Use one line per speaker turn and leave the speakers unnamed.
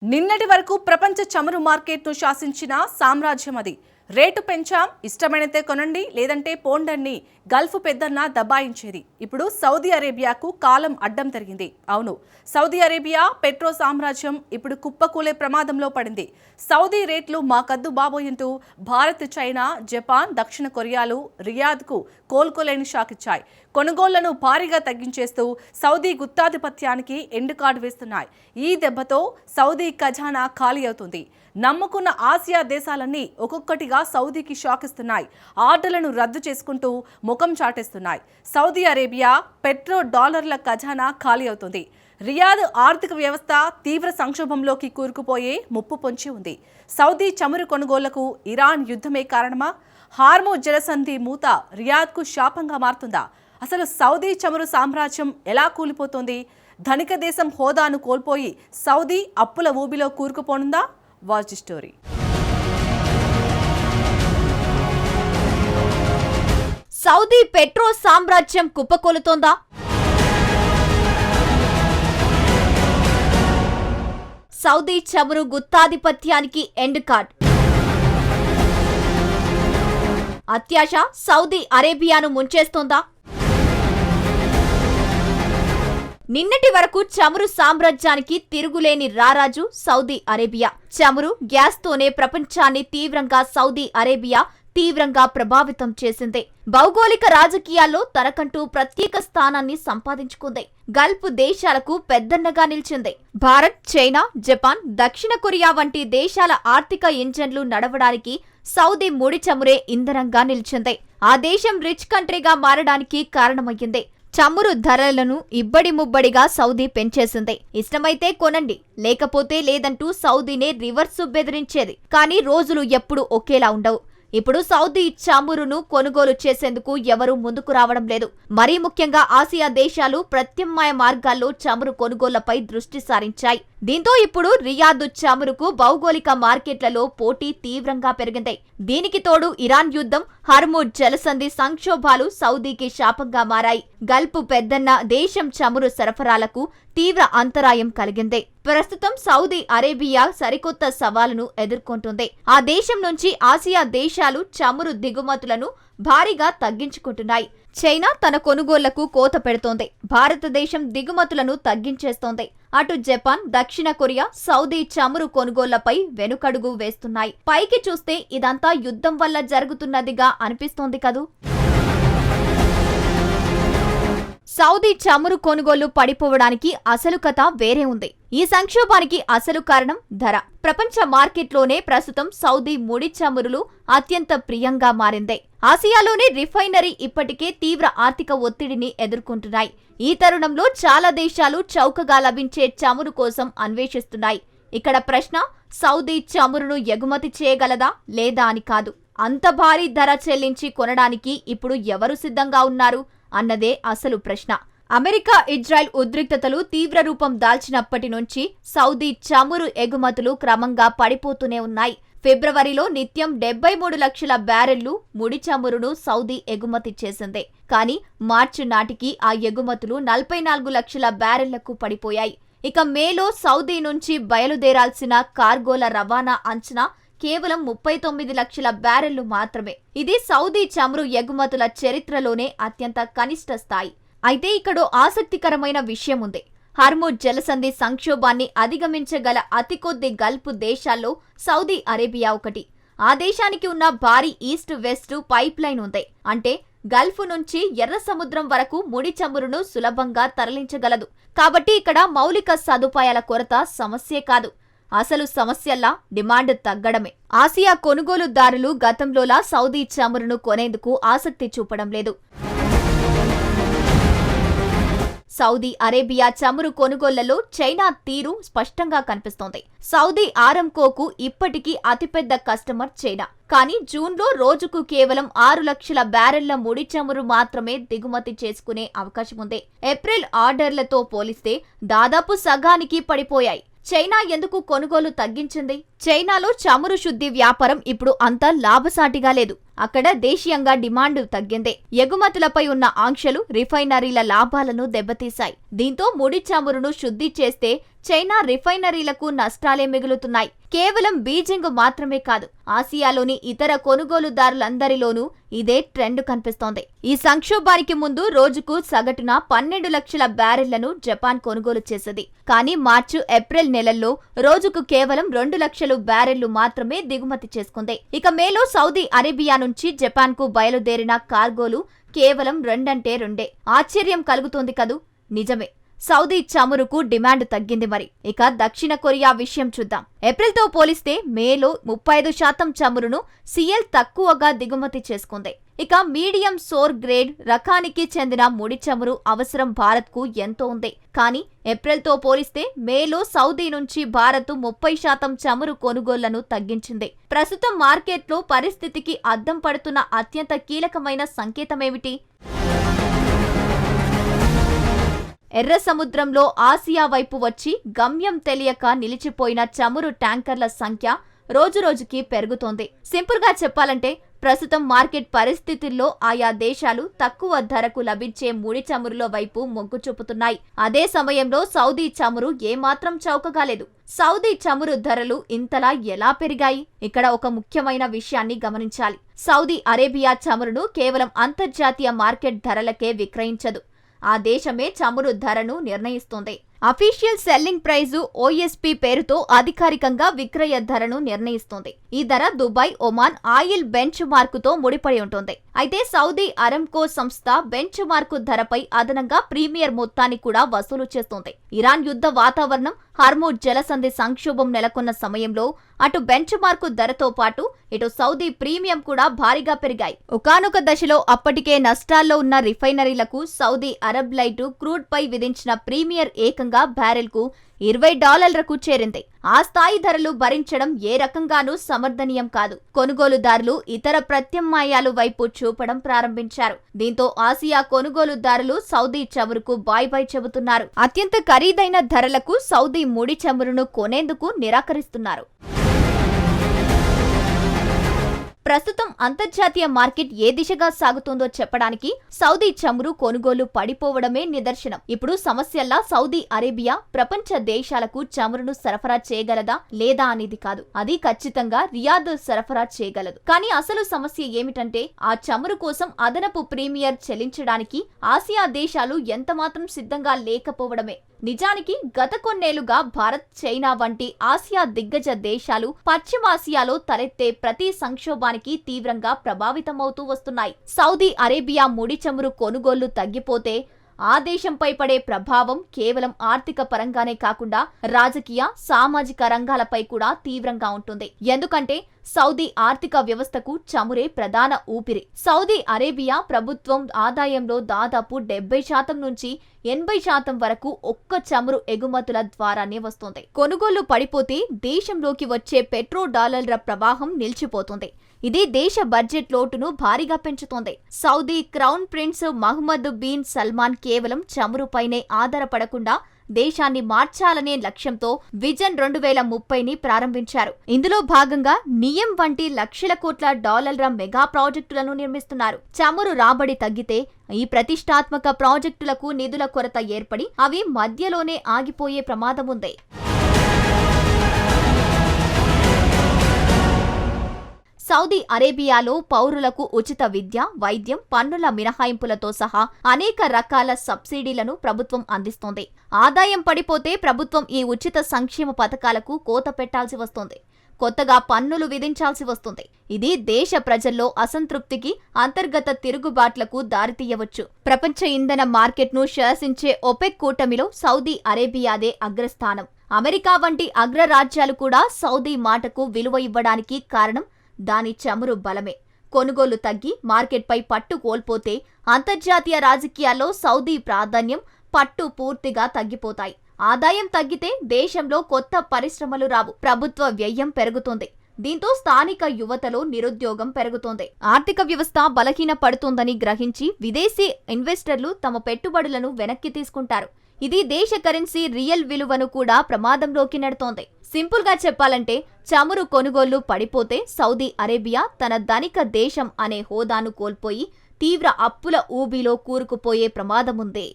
నిన్నటి వరకు ప్రపంచ చమురు మార్కెట్ను శాసించిన సామ్రాజ్యం అది. రేటు పెంచాం, ఇష్టమైనతే కొనండి లేదంటే పోండని గల్ఫ్ పెద్దన్న దబాయించేది. ఇప్పుడు సౌదీ అరేబియాకు కాలం అడ్డం తిరిగింది. అవును, సౌదీ అరేబియా పెట్రో సామ్రాజ్యం ఇప్పుడు కుప్పకూలే ప్రమాదంలో పడింది. సౌదీ రేట్లు మాకద్దు బాబోయంటూ భారత్, చైనా, జపాన్, దక్షిణ కొరియాలు రియాద్కు కోలుకోలేని షాక్ ఇచ్చాయి. కొనుగోళ్లను భారీగా తగ్గించేస్తూ సౌదీ గుత్తాధిపత్యానికి ఎండ్ కార్డు వేస్తున్నాయి. ఈ దెబ్బతో సౌదీ ఖజానా ఖాళీ అవుతుంది. నమ్ముకున్న ఆసియా దేశాలన్నీ ఒక్కొక్కటిగా సౌదీకి షాక్ ఇస్తున్నాయి. ఆర్డర్లను రద్దు చేసుకుంటూ ముఖం చాటేస్తున్నాయి. సౌదీ అరేబియా పెట్రో డాలర్ల ఖజానా ఖాళీ అవుతుంది. రియాద్ ఆర్థిక వ్యవస్థ తీవ్ర సంక్షోభంలోకి కూరుకుపోయే ముప్పు పొంచి ఉంది. సౌదీ చమురు కొనుగోళ్లకు ఇరాన్ యుద్ధమే కారణమా? హార్మోజ్ జలసంధి మూత రియాద్కు శాపంగా మారుతుందా? అసలు సౌదీ చమురు సామ్రాజ్యం ఎలా కూలిపోతుంది? ధనిక దేశం హోదాను కోల్పోయి సౌదీ అప్పుల ఊబిలో కూరుకుపోనుందా? Watch the story.
Saudi petro సామ్రాజ్యం కుప్పకూలుతోందా? సౌదీ చమురు గుత్తాధిపత్యానికి ఎండ్ కార్డ్. అత్యాశ సౌదీ అరేబియాను ముంచేస్తోందా? నిన్నటి వరకు చమురు సామ్రాజ్యానికి తిరుగులేని రారాజు సౌదీ అరేబియా. చమురు, గ్యాస్తోనే ప్రపంచాన్ని సౌదీ అరేబియా తీవ్రంగా ప్రభావితం చేసింది. భౌగోళిక రాజకీయాల్లో తనకంటూ ప్రత్యేక స్థానాన్ని సంపాదించుకుంది. గల్ఫ్ దేశాలకు పెద్దన్నగా నిలిచింది. భారత్, చైనా, జపాన్, దక్షిణ కొరియా వంటి దేశాల ఆర్థిక ఇంజన్లు నడవడానికి సౌదీ ముడి చమురే ఇంధనంగా నిలిచింది. ఆ దేశం రిచ్ కంట్రీగా మారడానికి కారణమయ్యింది. చమురు ధరలను ఇబ్బడి ముబ్బడిగా సౌదీ పెంచేసింది. ఇష్టమైతే కొనండి, లేకపోతే లేదంటూ సౌదీనే రివర్సు బెదిరించేది. కానీ రోజులు ఎప్పుడూ ఒకేలా ఉండవు. ఇప్పుడు సౌదీ చమురును కొనుగోలు చేసేందుకు ఎవరూ ముందుకు రావడం లేదు. మరీ ముఖ్యంగా ఆసియా దేశాలు ప్రత్యామ్నాయ మార్గాల్లో చమురు కొనుగోళ్లపై దృష్టి సారించాయి. దీంతో ఇప్పుడు రియాద్ చమురుకు భౌగోళిక మార్కెట్లలో పోటీ తీవ్రంగా పెరిగింది. దీనికి తోడు ఇరాన్ యుద్ధం, హార్మోజ్ జలసంధి సంక్షోభాలు సౌదీకి శాపంగా మారాయి. గల్ఫ్ పెద్దన్న దేశం చమురు సరఫరాలకు తీవ్ర అంతరాయం కలిగింది. ప్రస్తుతం సౌదీ అరేబియా సరికొత్త సవాలును ఎదుర్కొంటుంది. ఆ దేశం నుంచి ఆసియా దేశాలు చమురు దిగుమతులను భారీగా తగ్గించుకుంటున్నాయి. చైనా తన కొనుగోళ్లకు కోత పెడుతోంది. భారతదేశం దిగుమతులను తగ్గించేస్తోంది. అటు జపాన్, దక్షిణ కొరియా సౌదీ చమురు కొనుగోళ్లపై వెనుకడుగు వేస్తున్నాయి. పైకి చూస్తే ఇదంతా యుద్ధం వల్ల జరుగుతున్నదిగా అనిపిస్తోంది కదూ. సౌదీ చమురు కొనుగోళ్లు పడిపోవడానికి అసలు కథ వేరే ఉంది. ఈ సంక్షోభానికి అసలు కారణం ధర. ప్రపంచ మార్కెట్లోనే ప్రస్తుతం సౌదీ ముడి చమురులు అత్యంత ప్రియంగా మారింది. ఆసియాలోని రిఫైనరీ ఇప్పటికే తీవ్ర ఆర్థిక ఒత్తిడిని ఎదుర్కొంటున్నాయి. ఈ తరుణంలో చాలా దేశాలు చౌకగా లభించే చమురు కోసం అన్వేషిస్తున్నాయి. ఇక్కడ ప్రశ్న సౌదీ చమురును ఎగుమతి చేయగలదా లేదా అని కాదు. అంత భారీ ధర చెల్లించి కొనడానికి ఇప్పుడు ఎవరు సిద్ధంగా ఉన్నారు అన్నదే అసలు ప్రశ్న. అమెరికా, ఇజ్రాయెల్ ఉద్రిక్తతలు తీవ్ర రూపం దాల్చినప్పటి నుంచి సౌదీ చమురు ఎగుమతులు క్రమంగా పడిపోతూనే ఉన్నాయి. ఫిబ్రవరిలో నిత్యం 73 లక్షల బ్యారెళ్లు ముడి చమురును సౌదీ ఎగుమతి చేసింది. కానీ మార్చి నాటికి ఆ ఎగుమతులు 44 లక్షల బ్యారెళ్లకు పడిపోయాయి. ఇక మేలో సౌదీ నుంచి బయలుదేరాల్సిన కార్గోల రవాణా అంచనా కేవలం 39 లక్షల బ్యారెళ్లు మాత్రమే. ఇది సౌదీ చమురు ఎగుమతుల చరిత్రలోనే అత్యంత కనిష్ట స్థాయి. అయితే ఇక్కడో ఆసక్తికరమైన విషయం ఉంది. హార్మోజ్ జలసంధి సంక్షోభాన్ని అధిగమించగల అతి కొద్ది గల్ఫ్ దేశాల్లో సౌదీ అరేబియా ఒకటి. ఆ దేశానికి ఉన్న భారీ ఈస్ట్ వెస్ట్ పైప్ లైన్ ఉంది. అంటే గల్ఫ్ నుంచి ఎర్ర సముద్రం వరకు ముడి చమురును సులభంగా తరలించగలదు. కాబట్టి ఇక్కడ మౌలిక సదుపాయాల కొరత సమస్యే కాదు. అసలు సమస్యల్లా డిమాండ్ తగ్గడమే. ఆసియా కొనుగోలుదారులు గతంలోలా సౌదీ చమురును కొనేందుకు ఆసక్తి చూపడం లేదు. సౌదీ అరేబియా చమురు కొనుగోళ్లలో చైనా తీరు స్పష్టంగా కనిపిస్తోంది. సౌదీ ఆరంకోకు ఇప్పటికీ అతిపెద్ద కస్టమర్ చైనా. కానీ జూన్లో రోజుకు కేవలం 6 లక్షల బ్యారెళ్ల ముడి చమురు మాత్రమే దిగుమతి చేసుకునే అవకాశం ఉంది. ఏప్రిల్ ఆర్డర్లతో పోలిస్తే దాదాపు సగానికి పడిపోయాయి. చైనా ఎందుకు కొనుగోలు తగ్గించింది? చైనాలో చమురు శుద్ధి వ్యాపారం ఇప్పుడు అంత లాభసాటిగా లేదు. అక్కడ దేశీయంగా డిమాండ్ తగ్గింది. ఎగుమతులపై ఉన్న ఆంక్షలు రిఫైనరీల లాభాలను దెబ్బతీశాయి. దీంతో ముడి చమురును శుద్ధి చేస్తే చైనా రిఫైనరీలకు నష్టాలే మిగులుతున్నాయి. కేవలం బీజింగ్ మాత్రమే కాదు, ఆసియాలోని ఇతర కొనుగోలుదారులందరిలోనూ ఇదే ట్రెండ్ కనిపిస్తోంది. ఈ సంక్షోభానికి ముందు రోజుకు సగటున 12 లక్షల బ్యారెళ్లను జపాన్ కొనుగోలు చేసేది. కానీ మార్చి, ఏప్రిల్ నెలల్లో రోజుకు కేవలం 2 లక్షల బ్యారెళ్లు మాత్రమే దిగుమతి చేసుకుంది. ఇక మేలో సౌదీ అరేబియా నుంచి జపాన్ కు బయలుదేరిన కార్గోలు కేవలం 2 అంటే 2. ఆశ్చర్యం కలుగుతోంది కదూ? నిజమే, సౌదీ చమురుకు డిమాండ్ తగ్గింది. మరి ఇక దక్షిణ కొరియా విషయం చూద్దాం. ఏప్రిల్తో పోలిస్తే మేలో 35% చమురును సిఎల్ తక్కువగా దిగుమతి చేసుకుంది. ఇక మీడియం సోర్ గ్రేడ్ రకానికి చెందిన ముడి చమురు అవసరం భారత్కు ఎంతో ఉంది. కానీ ఏప్రిల్తో పోలిస్తే మేలో సౌదీ నుంచి భారత్ 30% చమురు కొనుగోళ్లను తగ్గించింది. ప్రస్తుతం మార్కెట్లో పరిస్థితికి అద్దం పడుతున్న అత్యంత కీలకమైన సంకేతమేమిటి? ఎర్ర సముద్రంలో ఆసియా వైపు వచ్చి గమ్యం తెలియక నిలిచిపోయిన చమురు ట్యాంకర్ల సంఖ్య రోజురోజుకి పెరుగుతోంది. సింపుల్గా చెప్పాలంటే ప్రస్తుతం మార్కెట్ పరిస్థితుల్లో ఆయా దేశాలు తక్కువ ధరకు లభించే ముడి చమురుల వైపు మొగ్గు చూపుతున్నాయి. అదే సమయంలో సౌదీ చమురు ఏమాత్రం చౌకగాలేదు. సౌదీ చమురు ధరలు ఇంతలా ఎలా పెరిగాయి? ఇక్కడ ఒక ముఖ్యమైన విషయాన్ని గమనించాలి. సౌదీ అరేబియా చమురును కేవలం అంతర్జాతీయ మార్కెట్ ధరలకే విక్రయించదు. ఆ దేశమే చమురు ధరను నిర్ణయిస్తుంది. అఫీషియల్ సెల్లింగ్ ప్రైజు ఓఎస్పీ పేరుతో అధికారికంగా విక్రయ ధరను నిర్ణయిస్తుంది. ఈ ధర దుబాయ్, ఒమాన్ ఆయిల్ బెంచ్ మార్కుతో ముడిపడి ఉంటుంది. అయితే సౌదీ అరామ్కో సంస్థ బెంచ్ మార్కు ధరపై అదనంగా ప్రీమియర్ మొత్తాన్ని కూడా వసూలు చేస్తుంది. ఇరాన్ యుద్ధ వాతావరణం, హార్మూజ్ జలసంధి సంక్షోభం నెలకొన్న సమయంలో అటు బెంచ్ మార్కు ధరతో పాటు ఇటు సౌదీ ప్రీమియం కూడా భారీగా పెరిగాయి. ఒకానొక దశలో అప్పటికే నష్టాల్లో ఉన్న రిఫైనరీలకు సౌదీ అరబ్ లైట్ క్రూడ్ పై విధించిన ప్రీమియర్ ఏకంగా బ్యారెల్కు $20కు చేరింది. ఆ స్థాయి ధరలు భరించడం ఏ రకంగానూ సమర్థనీయం కాదు. కొనుగోలుదారులు ఇతర ప్రత్యామ్నాయాలు వైపు చూపడం ప్రారంభించారు. దీంతో ఆసియా కొనుగోలుదారులు సౌదీ చమురుకు బాయ్ బాయ్ చెబుతున్నారు. అత్యంత ఖరీదైన ధరలకు సౌదీ ముడి చమురును కొనేందుకు నిరాకరిస్తున్నారు. ప్రస్తుతం అంతర్జాతీయ మార్కెట్ ఏ దిశగా సాగుతుందో చెప్పడానికి సౌదీ చమురు కొనుగోలు పడిపోవడమే నిదర్శనం. ఇప్పుడు సమస్యల్లా సౌదీ అరేబియా ప్రపంచ దేశాలకు చమురును సరఫరా చేయగలదా లేదా అనేది కాదు. అది ఖచ్చితంగా రియాద్ సరఫరా చేయగలదు. కానీ అసలు సమస్య ఏమిటంటే ఆ చమురు కోసం అదనపు ప్రీమియర్ చెల్లించడానికి ఆసియా దేశాలు ఎంతమాత్రం సిద్ధంగా లేకపోవడమే. నిజానికి గత కొన్నేళ్లుగా భారత్, చైనా వంటి ఆసియా దిగ్గజ దేశాలు పశ్చిమాసియాలో తలెత్తే ప్రతి సంక్షోభానికి తీవ్రంగా ప్రభావితమవుతూ వస్తున్నాయి. సౌదీ అరేబియా ముడి చమురు కొనుగోళ్లు తగ్గిపోతే ఆ దేశంపై పడే ప్రభావం కేవలం ఆర్థిక పరంగానే కాకుండా రాజకీయ, సామాజిక రంగాలపై కూడా తీవ్రంగా ఉంటుంది. ఎందుకంటే సౌదీ ఆర్థిక వ్యవస్థకు చమురే ప్రధాన ఊపిరి. సౌదీ అరేబియా ప్రభుత్వం ఆదాయంలో దాదాపు 70% నుంచి 80% వరకు ఒక్క చమురు ఎగుమతుల ద్వారానే వస్తుంది. కొనుగోళ్లు పడిపోతే దేశంలోకి వచ్చే పెట్రోడాలర్ల ప్రవాహం నిలిచిపోతుంది. ఇది దేశ బడ్జెట్ లోటును భారీగా పెంచుతోంది. Saudi crown prince Mohammed bin Salman కేవలం చమురుపైనే ఆధారపడకుండా దేశాన్ని మార్చాలనే లక్ష్యంతో విజన్ 2030ని ప్రారంభించారు. ఇందులో భాగంగా నియం వంటి లక్షల కోట్ల డాలర్ల మెగా ప్రాజెక్టులను నిర్మిస్తున్నారు. చమురు రాబడి తగ్గితే ఈ ప్రతిష్టాత్మక ప్రాజెక్టులకు నిధుల కొరత ఏర్పడి అవి మధ్యలోనే ఆగిపోయే ప్రమాదం ఉంది. సౌదీ అరేబియాలో పౌరులకు ఉచిత విద్య, వైద్యం, పన్నుల మినహాయింపులతో సహా అనేక రకాల సబ్సిడీలను ప్రభుత్వం అందిస్తోంది. ఆదాయం పడిపోతే ప్రభుత్వం ఈ ఉచిత సంక్షేమ పథకాలకు కోత పెట్టాల్సి వస్తుంది. కొత్తగా పన్నులు విధించాల్సి వస్తుంది. ఇది దేశ ప్రజల్లో అసంతృప్తికి, అంతర్గత తిరుగుబాట్లకు దారితీయవచ్చు. ప్రపంచ ఇంధన మార్కెట్ను శాసించే ఒపెక్ కూటమిలో సౌదీ అరేబియాదే అగ్రస్థానం. అమెరికా వంటి అగ్రరాజ్యాలు కూడా సౌదీ మాటకు విలువ ఇవ్వడానికి కారణం దాని చమురు బలమే. కొనుగోలు తగ్గి మార్కెట్పై పట్టు కోల్పోతే అంతర్జాతీయ రాజకీయాల్లో సౌదీ ప్రాధాన్యం, పట్టు పూర్తిగా తగ్గిపోతాయి. ఆదాయం తగ్గితే దేశంలో కొత్త పరిశ్రమలు రావు, ప్రభుత్వ వ్యయం పెరుగుతుంది. దీంతో స్థానిక యువతలో నిరుద్యోగం పెరుగుతోంది. ఆర్థిక వ్యవస్థ బలహీన పడుతోందని గ్రహించి విదేశీ ఇన్వెస్టర్లు తమ పెట్టుబడులను వెనక్కి తీసుకుంటారు. ఇది దేశ కరెన్సీ రియల్ విలువను కూడా ప్రమాదంలోకి నెడుతోంది. సింపుల్ గా చెప్పాలంటే చమురు కొనుగోళ్లు పడిపోతే సౌదీ అరేబియా తన ధనిక దేశం అనే హోదాను కోల్పోయి తీవ్ర అప్పుల ఊబిలో కూరుకుపోయే ప్రమాదముంది.